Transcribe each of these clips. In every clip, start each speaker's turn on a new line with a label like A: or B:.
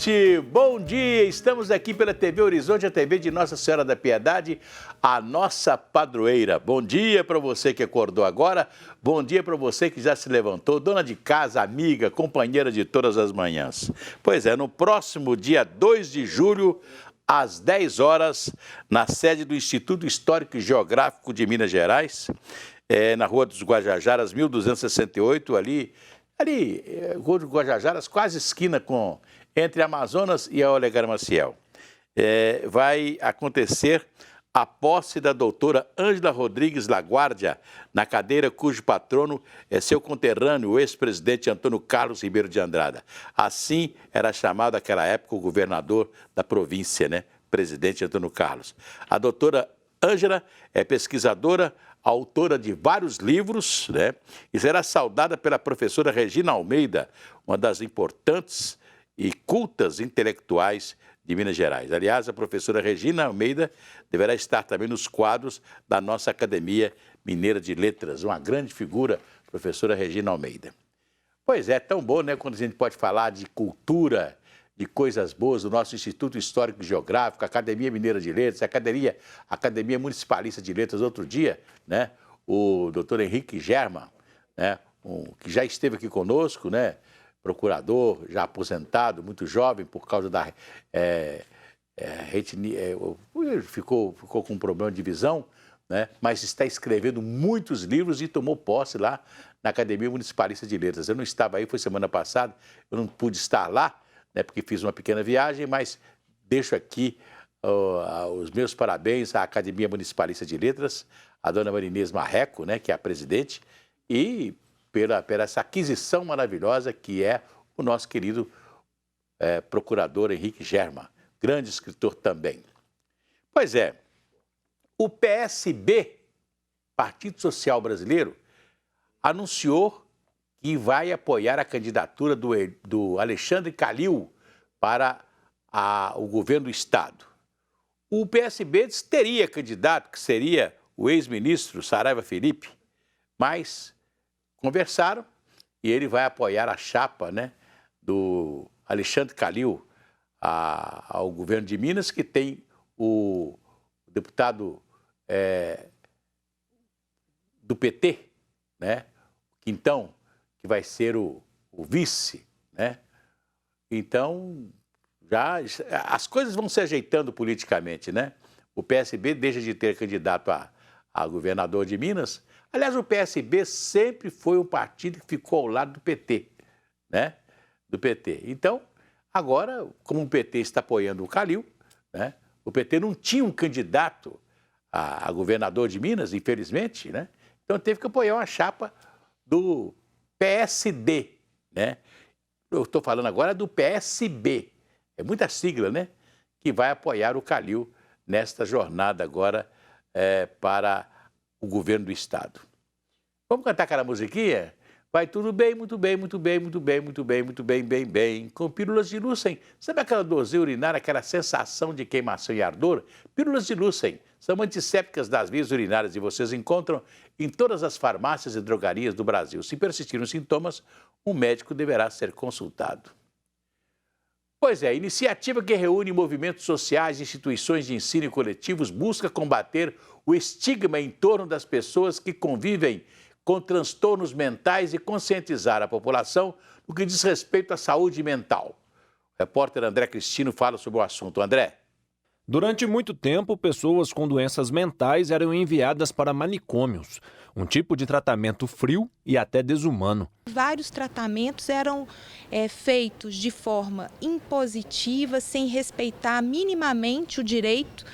A: gente, bom dia, estamos aqui pela TV Horizonte, a TV de Nossa Senhora da Piedade, a nossa padroeira. Bom dia para você que acordou agora, bom dia para você que já se levantou, dona de casa, amiga, companheira de todas as manhãs. Pois é, no próximo dia 2 de julho, às 10 horas, na sede do Instituto Histórico e Geográfico de Minas Gerais, na Rua dos Guajajaras, 1268, ali, Rua dos Guajajaras, quase esquina entre Amazonas e a Olegário Maciel. Vai acontecer a posse da doutora Ângela Rodrigues Laguardia, na cadeira cujo patrono é seu conterrâneo, o ex-presidente Antônio Carlos Ribeiro de Andrada. Assim era chamado naquela época o governador da província, né? Presidente Antônio Carlos. A doutora Ângela é pesquisadora, autora de vários livros, né? E será saudada pela professora Regina Almeida, uma das importantes e cultas intelectuais de Minas Gerais. Aliás, a professora Regina Almeida deverá estar também nos quadros da nossa Academia Mineira de Letras, uma grande figura, professora Regina Almeida. Pois é, tão bom, né, quando a gente pode falar de cultura, de coisas boas, do nosso Instituto Histórico e Geográfico, Academia Mineira de Letras, Academia Municipalista de Letras. Outro dia, né, o doutor Henrique Germa, né, que já esteve aqui conosco, né, procurador, já aposentado, muito jovem, por causa da ficou com um problema de visão, né? Mas está escrevendo muitos livros e tomou posse lá na Academia Municipalista de Letras. Eu não estava aí, foi semana passada, eu não pude estar lá, né, porque fiz uma pequena viagem, mas deixo aqui os meus parabéns à Academia Municipalista de Letras, à dona Marinês Marreco, né, que é a presidente, e pela essa aquisição maravilhosa que é o nosso querido procurador Henrique Germa, grande escritor também. Pois é, o PSB, Partido Social Brasileiro, anunciou que vai apoiar a candidatura do Alexandre Calil para o governo do Estado. O PSB teria candidato, que seria o ex-ministro Saraiva Felipe, mas conversaram e ele vai apoiar a chapa, né, do Alexandre Calil ao governo de Minas, que tem o deputado do PT, né, Quintão, que vai ser o vice, né? Então, já as coisas vão se ajeitando politicamente, né? O PSB deixa de ter candidato a governador de Minas. Aliás, o PSB sempre foi um partido que ficou ao lado do PT, né? Do PT. Então, agora, como o PT está apoiando o Calil, né? O PT não tinha um candidato a governador de Minas, infelizmente, né? Então teve que apoiar uma chapa do PSD, né? Eu estou falando agora do PSB, é muita sigla, né? Que vai apoiar o Calil nesta jornada agora para o governo do Estado. Vamos cantar aquela musiquinha? Vai tudo bem, muito bem, muito bem, muito bem, muito bem, muito bem, bem, bem. Com pílulas de Lúcen. Sabe aquela dorzinha urinária, aquela sensação de queimação e ardor? Pílulas de Lúcen são antissépticas das vias urinárias e vocês encontram em todas as farmácias e drogarias do Brasil. Se persistirem os sintomas, um médico deverá ser consultado. Pois é, a iniciativa que reúne movimentos sociais, instituições de ensino e coletivos busca combater o estigma em torno das pessoas que convivem com transtornos mentais e conscientizar a população no que diz respeito à saúde mental. O repórter André Cristino fala sobre o assunto. André.
B: Durante muito tempo, pessoas com doenças mentais eram enviadas para manicômios, um tipo de tratamento frio e até desumano.
C: Vários tratamentos eram feitos de forma impositiva, sem respeitar minimamente o direito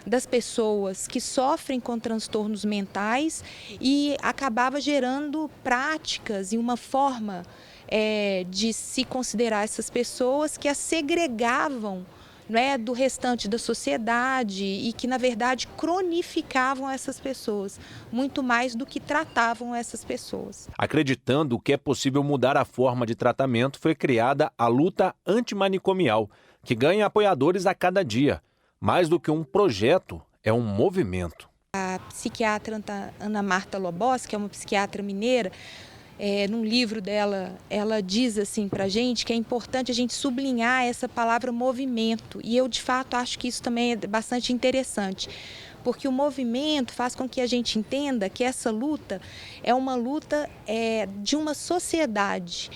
C: das pessoas que sofrem com transtornos mentais e acabava gerando práticas e uma forma de se considerar essas pessoas que as segregavam, né, do restante da sociedade e que, na verdade, cronificavam essas pessoas, muito mais do que tratavam essas pessoas.
B: Acreditando que é possível mudar a forma de tratamento, foi criada a luta antimanicomial, que ganha apoiadores a cada dia. Mais do que um projeto, é um movimento.
C: A psiquiatra Ana Marta Lobos, que é uma psiquiatra mineira, num livro dela, ela diz assim para a gente que é importante a gente sublinhar essa palavra movimento. E eu, de fato, acho que isso também é bastante interessante, porque o movimento faz com que a gente entenda que essa luta é uma luta de uma sociedade,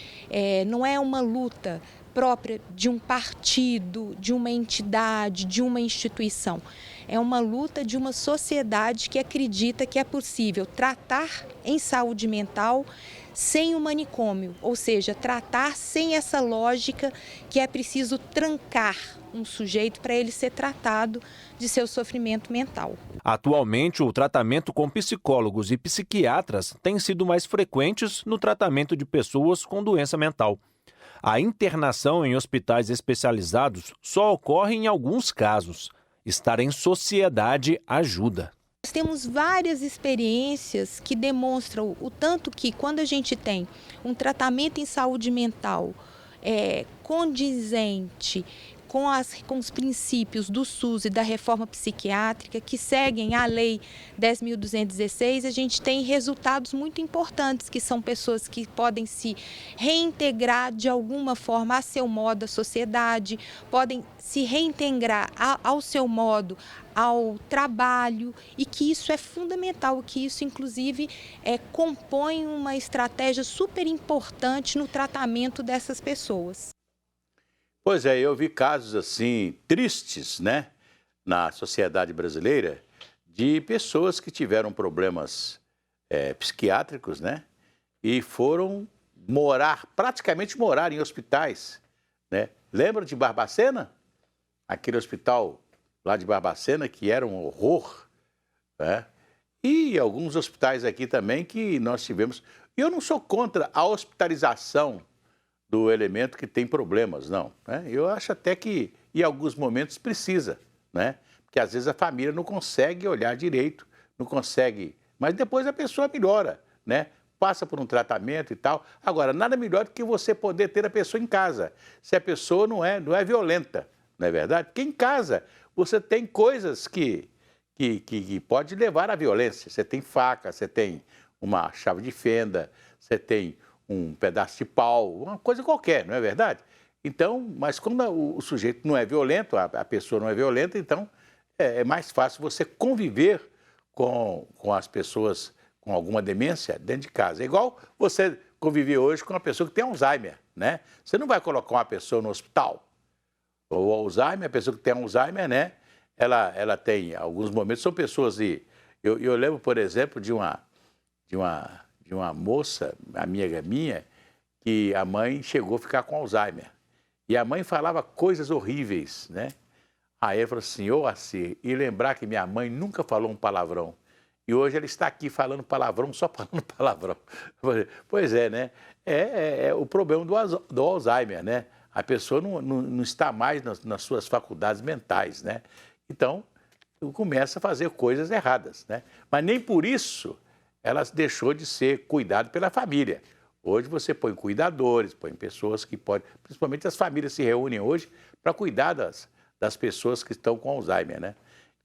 C: não é uma luta própria de um partido, de uma entidade, de uma instituição. É uma luta de uma sociedade que acredita que é possível tratar em saúde mental sem o manicômio, ou seja, tratar sem essa lógica que é preciso trancar um sujeito para ele ser tratado de seu sofrimento mental.
B: Atualmente, o tratamento com psicólogos e psiquiatras tem sido mais frequentes no tratamento de pessoas com doença mental. A internação em hospitais especializados só ocorre em alguns casos. Estar em sociedade ajuda.
C: Nós temos várias experiências que demonstram o tanto que quando a gente tem um tratamento em saúde mental condizente com os princípios do SUS e da reforma psiquiátrica, que seguem a Lei 10.216, a gente tem resultados muito importantes, que são pessoas que podem se reintegrar de alguma forma a seu modo à sociedade, podem se reintegrar ao seu modo ao trabalho, e que isso é fundamental, que isso inclusive compõe uma estratégia super importante no tratamento dessas pessoas.
A: Pois é, eu vi casos assim tristes, né, na sociedade brasileira, de pessoas que tiveram problemas psiquiátricos, né, e foram praticamente morar em hospitais, né. Lembra de Barbacena? Aquele hospital lá de Barbacena que era um horror, né? E alguns hospitais aqui também que nós tivemos. E eu não sou contra a hospitalização do elemento que tem problemas, não, né? Eu acho até que em alguns momentos precisa, né? Porque às vezes a família não consegue olhar direito, não consegue, mas depois a pessoa melhora, né? Passa por um tratamento e tal. Agora, nada melhor do que você poder ter a pessoa em casa, se a pessoa não é violenta, não é verdade? Porque em casa você tem coisas que pode levar à violência. Você tem faca, você tem uma chave de fenda, você tem um pedaço de pau, uma coisa qualquer, não é verdade? Então, mas quando o sujeito não é violento, a pessoa não é violenta, então é mais fácil você conviver com as pessoas com alguma demência dentro de casa. É igual você conviver hoje com uma pessoa que tem Alzheimer, né? Você não vai colocar uma pessoa no hospital. O Alzheimer, a pessoa que tem Alzheimer, né? Ela tem, alguns momentos, são pessoas de... Eu lembro, por exemplo, de uma moça, amiga minha, que a mãe chegou a ficar com Alzheimer. E a mãe falava coisas horríveis, né? Aí ela falou assim, Assir, e lembrar que minha mãe nunca falou um palavrão. E hoje ela está aqui falando palavrão, só falando palavrão. Pois é, né? É o problema do Alzheimer, né? A pessoa não está mais nas suas faculdades mentais, né? Então, começa a fazer coisas erradas, né? Mas nem por isso ela deixou de ser cuidada pela família. Hoje você põe cuidadores, põe pessoas que podem... Principalmente as famílias se reúnem hoje para cuidar das pessoas que estão com Alzheimer, né?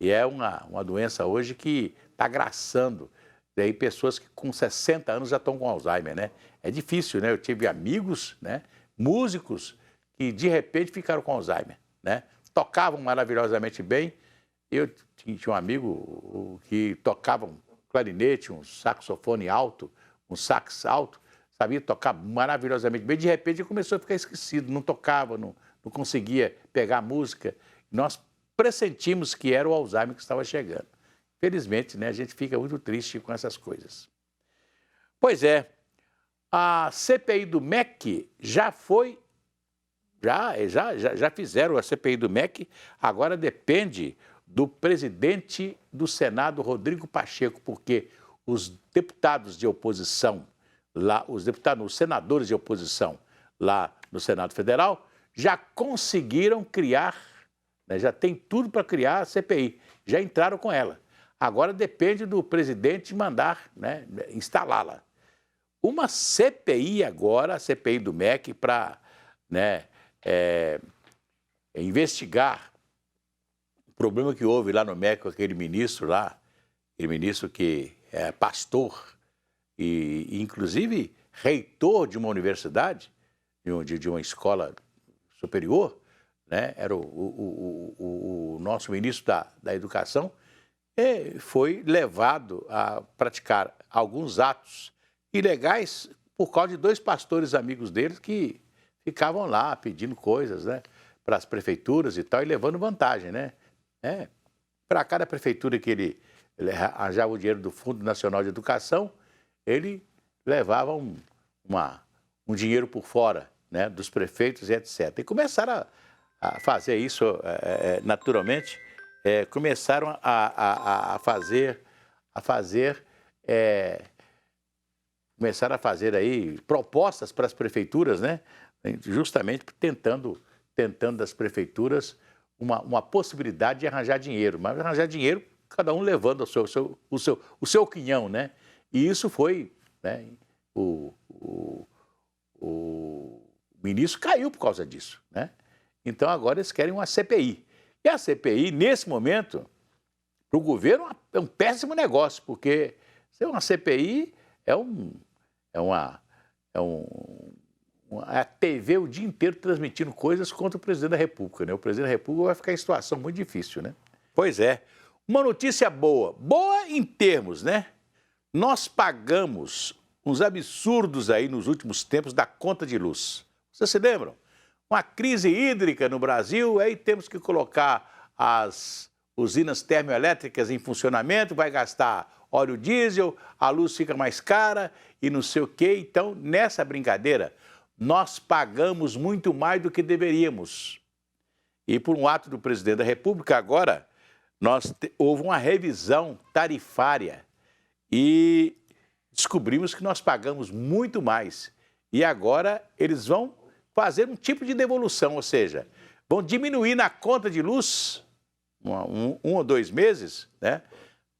A: E é uma doença hoje que está agraçando. Tem pessoas que com 60 anos já estão com Alzheimer, né? É difícil, né? Eu tive amigos, né? Músicos que de repente ficaram com Alzheimer, né? Tocavam maravilhosamente bem. Eu tinha um amigo que tocava um clarinete, um saxofone alto, um sax alto, sabia tocar maravilhosamente bem. De repente ele começou a ficar esquecido, não tocava, não conseguia pegar a música. Nós pressentimos que era o Alzheimer que estava chegando. Felizmente, né, a gente fica muito triste com essas coisas. Pois é, a CPI do MEC já fizeram a CPI do MEC, agora depende do presidente do Senado, Rodrigo Pacheco, porque os deputados de oposição, os senadores de oposição lá no Senado Federal, já conseguiram criar, né, já tem tudo para criar a CPI, já entraram com ela. Agora depende do presidente mandar, né, instalá-la. Uma CPI agora, a CPI do MEC, para, né, investigar o problema que houve lá no MEC com aquele ministro lá, aquele ministro que é pastor e inclusive reitor de uma universidade, de uma escola superior, né? Era o nosso ministro da Educação, foi levado a praticar alguns atos ilegais por causa de 2 pastores amigos deles que ficavam lá pedindo coisas, né, para as prefeituras e tal, e levando vantagem, né? Para cada prefeitura que ele arranjava o dinheiro do Fundo Nacional de Educação, ele levava um dinheiro por fora, né, dos prefeitos e etc. E começaram a fazer isso naturalmente, começaram a fazer aí propostas para as prefeituras, né, justamente tentando das prefeituras uma possibilidade de arranjar dinheiro, mas arranjar dinheiro cada um levando o seu quinhão, né? E isso foi, né, o ministro caiu por causa disso, né? Então agora eles querem uma CPI. E a CPI, nesse momento, para o governo é um péssimo negócio, porque ser uma CPI é a TV o dia inteiro transmitindo coisas contra o presidente da República, né? O presidente da República vai ficar em situação muito difícil, né? Pois é. Uma notícia boa em termos, né? Nós pagamos uns absurdos aí nos últimos tempos da conta de luz. Vocês se lembram? Uma crise hídrica no Brasil, aí temos que colocar as usinas termoelétricas em funcionamento, vai gastar óleo diesel, a luz fica mais cara e não sei o quê. Então, nessa brincadeira, nós pagamos muito mais do que deveríamos. E por um ato do presidente da República, agora, houve uma revisão tarifária e descobrimos que nós pagamos muito mais. E agora eles vão fazer um tipo de devolução, ou seja, vão diminuir na conta de luz, um ou 2 meses, né,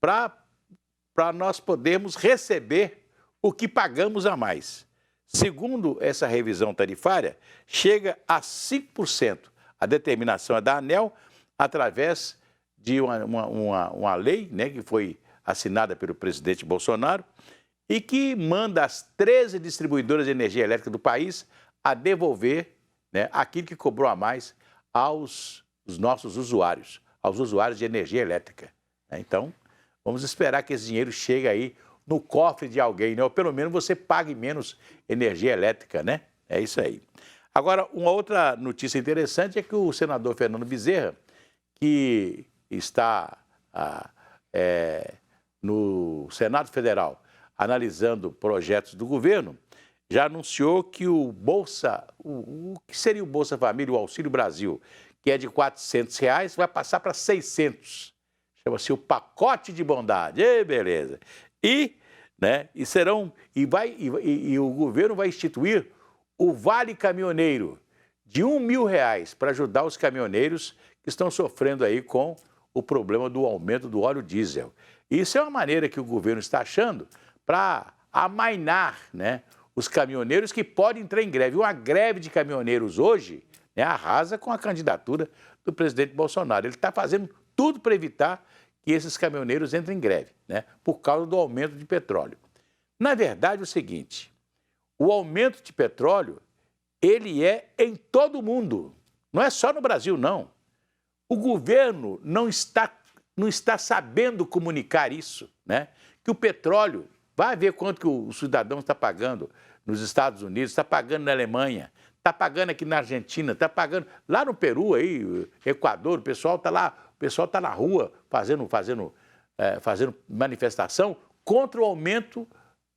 A: para nós podermos receber o que pagamos a mais. Segundo essa revisão tarifária, chega a 5%. A determinação é da ANEEL, através de uma lei, né, que foi assinada pelo presidente Bolsonaro e que manda as 13 distribuidoras de energia elétrica do país a devolver, né, aquilo que cobrou a mais aos nossos usuários, aos usuários de energia elétrica, né? Então, vamos esperar que esse dinheiro chegue aí no cofre de alguém, né? Ou pelo menos você pague menos energia elétrica, né? É isso aí. Agora, uma outra notícia interessante é que o senador Fernando Bezerra, que está no Senado Federal analisando projetos do governo, já anunciou que o que seria o Bolsa Família, o Auxílio Brasil, que é de R$ 400, vai passar para 600. Chama-se o pacote de bondade. Beleza. E o governo vai instituir o Vale Caminhoneiro de R$ 1.000 para ajudar os caminhoneiros que estão sofrendo aí com o problema do aumento do óleo diesel. Isso é uma maneira que o governo está achando para amainar, né, os caminhoneiros que podem entrar em greve. Uma greve de caminhoneiros hoje, né, arrasa com a candidatura do presidente Bolsonaro. Ele está fazendo tudo para evitar que esses caminhoneiros entrem em greve, né, por causa do aumento de petróleo. Na verdade, é o seguinte, o aumento de petróleo, ele é em todo o mundo, não é só no Brasil, não. O governo não está sabendo comunicar isso, né? Que o petróleo, vai ver quanto que o cidadão está pagando nos Estados Unidos, está pagando na Alemanha, está pagando aqui na Argentina, está pagando lá no Peru, aí, Equador, o pessoal está lá, o pessoal está na rua fazendo manifestação contra o aumento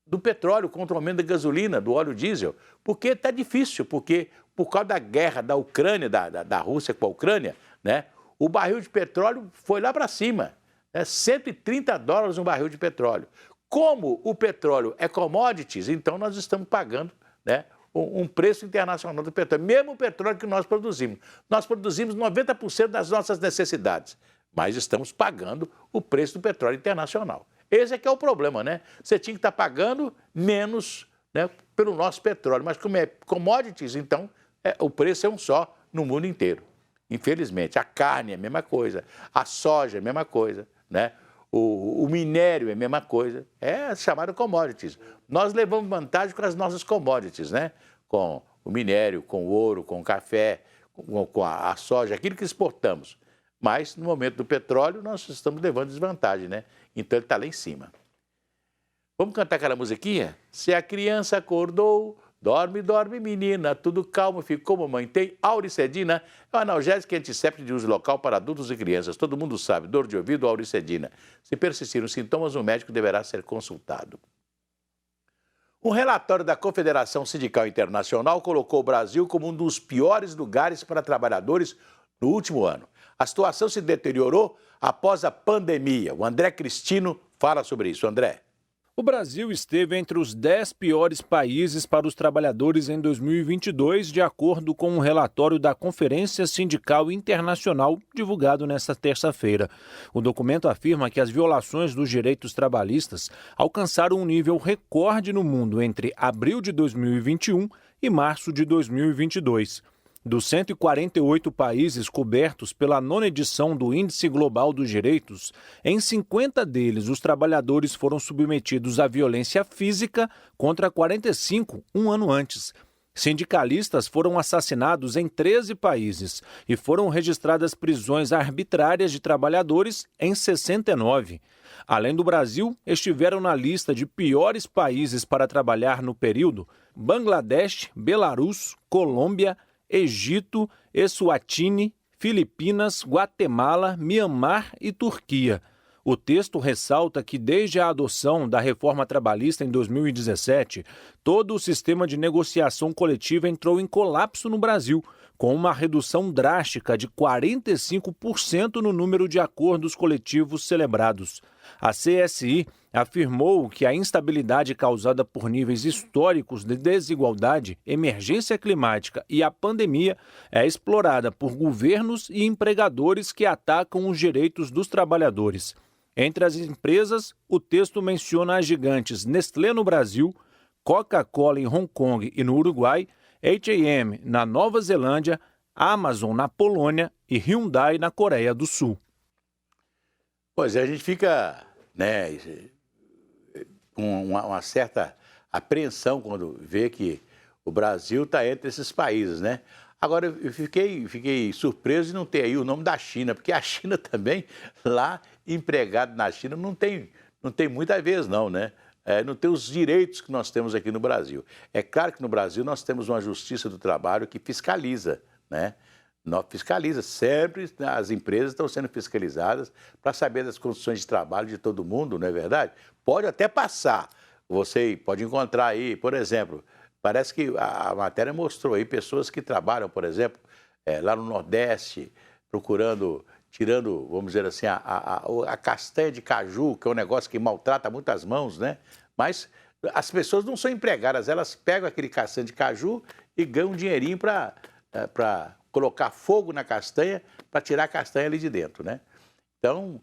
A: do petróleo, contra o aumento da gasolina, do óleo diesel, porque está difícil, porque por causa da guerra da Ucrânia, da Rússia com a Ucrânia, né, o barril de petróleo foi lá para cima, né, $130 um barril de petróleo. Como o petróleo é commodities, então nós estamos pagando, né, um preço internacional do petróleo, mesmo o petróleo que nós produzimos. Nós produzimos 90% das nossas necessidades, mas estamos pagando o preço do petróleo internacional. Esse é que é o problema, né? Você tinha que estar pagando menos, né, pelo nosso petróleo, mas como é commodities, então o preço é um só no mundo inteiro. Infelizmente, a carne é a mesma coisa, a soja é a mesma coisa, né? o minério é a mesma coisa, é chamado commodities. Nós levamos vantagem com as nossas commodities, né? Com o minério, com o ouro, com o café, com a soja, aquilo que exportamos. Mas, no momento do petróleo, nós estamos levando desvantagem, né? Então, ele está lá em cima. Vamos cantar aquela musiquinha? Se a criança acordou, dorme, dorme, menina, tudo calmo, ficou, mamãe tem. Auricedina é um analgésico e antisséptico de uso local para adultos e crianças. Todo mundo sabe, dor de ouvido, auricedina. Se persistirem os sintomas, o médico deverá ser consultado. Um relatório da Confederação Sindical Internacional colocou o Brasil como um dos piores lugares para trabalhadores no último ano. A situação se deteriorou após a pandemia. O André Cristino fala sobre isso. André.
B: O Brasil esteve entre os 10 piores países para os trabalhadores em 2022, de acordo com um relatório da Conferência Sindical Internacional, divulgado nesta terça-feira. O documento afirma que as violações dos direitos trabalhistas alcançaram um nível recorde no mundo entre abril de 2021 e março de 2022. Dos 148 países cobertos pela 9ª edição do Índice Global dos Direitos, em 50 deles os trabalhadores foram submetidos à violência física contra 45 um ano antes. Sindicalistas foram assassinados em 13 países e foram registradas prisões arbitrárias de trabalhadores em 69. Além do Brasil, estiveram na lista de piores países para trabalhar no período Bangladesh, Belarus, Colômbia, Egito, Eswatini, Filipinas, Guatemala, Mianmar e Turquia. O texto ressalta que desde a adoção da reforma trabalhista em 2017, todo o sistema de negociação coletiva entrou em colapso no Brasil, com uma redução drástica de 45% no número de acordos coletivos celebrados. A CSI afirmou que a instabilidade causada por níveis históricos de desigualdade, emergência climática e a pandemia é explorada por governos e empregadores que atacam os direitos dos trabalhadores. Entre as empresas, o texto menciona as gigantes Nestlé no Brasil, Coca-Cola em Hong Kong e no Uruguai, H&M na Nova Zelândia, Amazon na Polônia e Hyundai na Coreia do Sul.
A: Pois é, a gente fica, né, com uma certa apreensão quando vê que o Brasil está entre esses países, né? Agora, eu fiquei surpreso de não ter aí o nome da China, porque a China também, lá, empregado na China, não tem muita vez não, né? Não tem os direitos que nós temos aqui no Brasil. É claro que no Brasil nós temos uma justiça do trabalho que fiscaliza, né? Fiscaliza, sempre as empresas estão sendo fiscalizadas para saber das condições de trabalho de todo mundo, não é verdade? Pode até passar, você pode encontrar aí, por exemplo, parece que a matéria mostrou aí pessoas que trabalham, por exemplo, lá no Nordeste, tirando, vamos dizer assim, a castanha de caju, que é um negócio que maltrata muitas mãos, né? Mas as pessoas não são empregadas, elas pegam aquele castanha de caju e ganham um dinheirinho para colocar fogo na castanha para tirar a castanha ali de dentro, né? Então,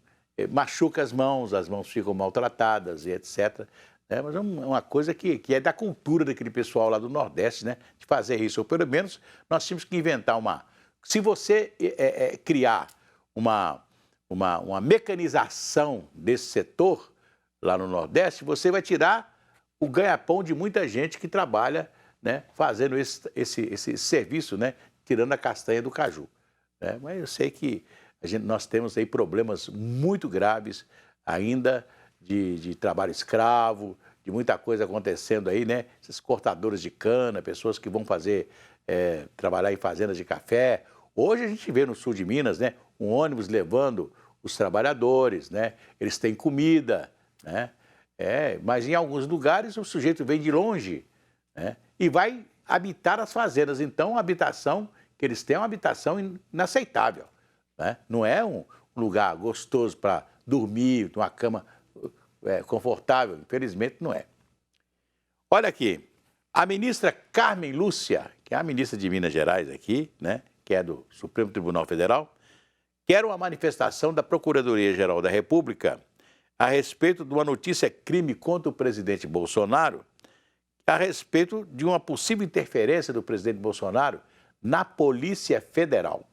A: machuca as mãos ficam maltratadas e etc. Né? Mas é uma coisa que é da cultura daquele pessoal lá do Nordeste, né? De fazer isso. Ou pelo menos nós tínhamos que inventar Se você criar uma mecanização desse setor lá no Nordeste, você vai tirar o ganha-pão de muita gente que trabalha, né, fazendo esse serviço, né, tirando a castanha do caju. Né? Mas eu sei que nós temos aí problemas muito graves ainda de trabalho escravo, de muita coisa acontecendo aí, né? Esses cortadores de cana, pessoas que vão trabalhar em fazendas de café. Hoje a gente vê no sul de Minas, né, um ônibus levando os trabalhadores, né? Eles têm comida, né? Mas em alguns lugares o sujeito vem de longe, né, e vai habitar as fazendas. Então a habitação que eles têm é uma habitação inaceitável, né? Não é um lugar gostoso para dormir, uma cama confortável, infelizmente não é. Olha aqui, a ministra Carmen Lúcia, que é a ministra de Minas Gerais aqui, né, que é do Supremo Tribunal Federal, quer uma manifestação da Procuradoria-Geral da República a respeito de uma notícia crime contra o presidente Bolsonaro, a respeito de uma possível interferência do presidente Bolsonaro na Polícia Federal.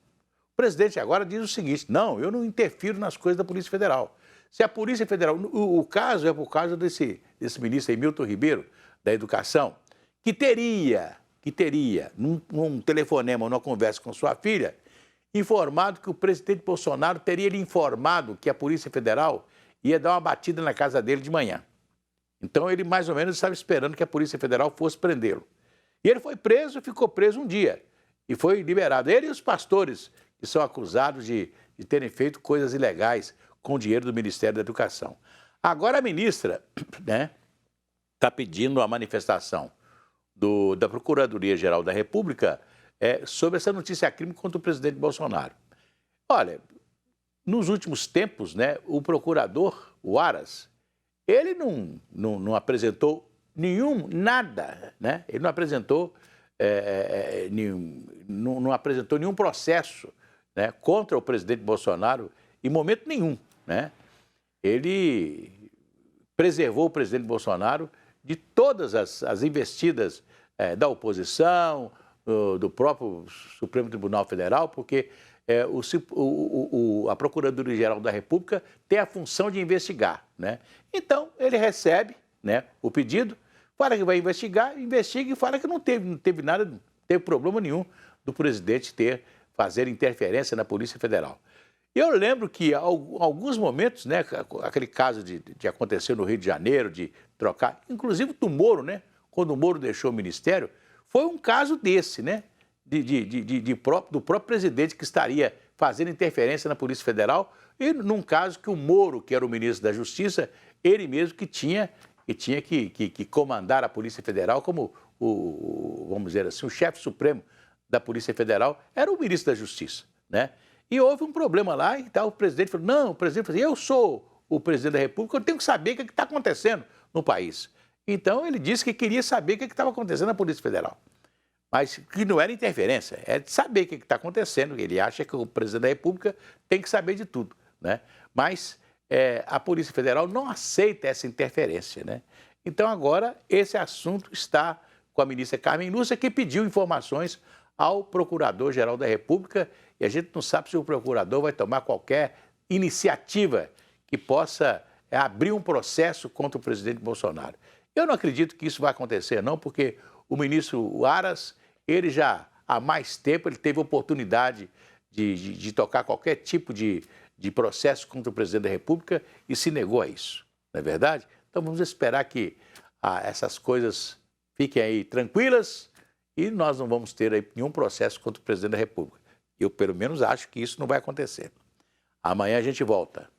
A: O presidente agora diz o seguinte: não, eu não interfiro nas coisas da Polícia Federal. Se a Polícia Federal, o caso é por causa desse ministro aí, Milton Ribeiro, da Educação, que teria, num telefonema, numa conversa com sua filha, informado que o presidente Bolsonaro teria lhe informado que a Polícia Federal ia dar uma batida na casa dele de manhã. Então ele mais ou menos estava esperando que a Polícia Federal fosse prendê-lo. E ele foi preso, ficou preso um dia e foi liberado. Ele e os pastores que são acusados de terem feito coisas ilegais com o dinheiro do Ministério da Educação. Agora a ministra, né, está pedindo a manifestação da Procuradoria-Geral da República sobre essa notícia-crime contra o presidente Bolsonaro. Olha, nos últimos tempos, né, o procurador, o Aras, ele não apresentou nada, né? Ele não apresentou, não apresentou nenhum processo, né, contra o presidente Bolsonaro em momento nenhum, né? Ele preservou o presidente Bolsonaro de todas as investidas da oposição, do próprio Supremo Tribunal Federal, porque a Procuradoria-Geral da República tem a função de investigar, né? Então, ele recebe, né, o pedido, fala que vai investigar, investiga e fala que não teve nada, não teve problema nenhum do presidente fazer interferência na Polícia Federal. Eu lembro que, em alguns momentos, né, aquele caso de acontecer no Rio de Janeiro, de trocar, inclusive do Moro, né, quando o Moro deixou o ministério, foi um caso desse, né, do próprio presidente que estaria fazendo interferência na Polícia Federal, e num caso que o Moro, que era o ministro da Justiça, ele mesmo que tinha que comandar a Polícia Federal como vamos dizer assim, o chefe supremo da Polícia Federal era o ministro da Justiça, né? E houve um problema lá e tal, o presidente falou, não, o presidente falou, eu sou o presidente da República, eu tenho que saber o que está acontecendo no país. Então ele disse que queria saber o que estava acontecendo na Polícia Federal. Mas que não era interferência, é de saber o que está acontecendo. Ele acha que o presidente da República tem que saber de tudo, né? Mas a Polícia Federal não aceita essa interferência, né? Então agora esse assunto está com a ministra Carmen Lúcia, que pediu informações ao Procurador-Geral da República, e a gente não sabe se o procurador vai tomar qualquer iniciativa que possa abrir um processo contra o presidente Bolsonaro. Eu não acredito que isso vai acontecer, não, porque o ministro Aras, ele já há mais tempo ele teve oportunidade de tocar qualquer tipo de processo contra o presidente da República e se negou a isso, não é verdade? Então vamos esperar que essas coisas fiquem aí tranquilas e nós não vamos ter aí nenhum processo contra o presidente da República. Eu, pelo menos, acho que isso não vai acontecer. Amanhã a gente volta.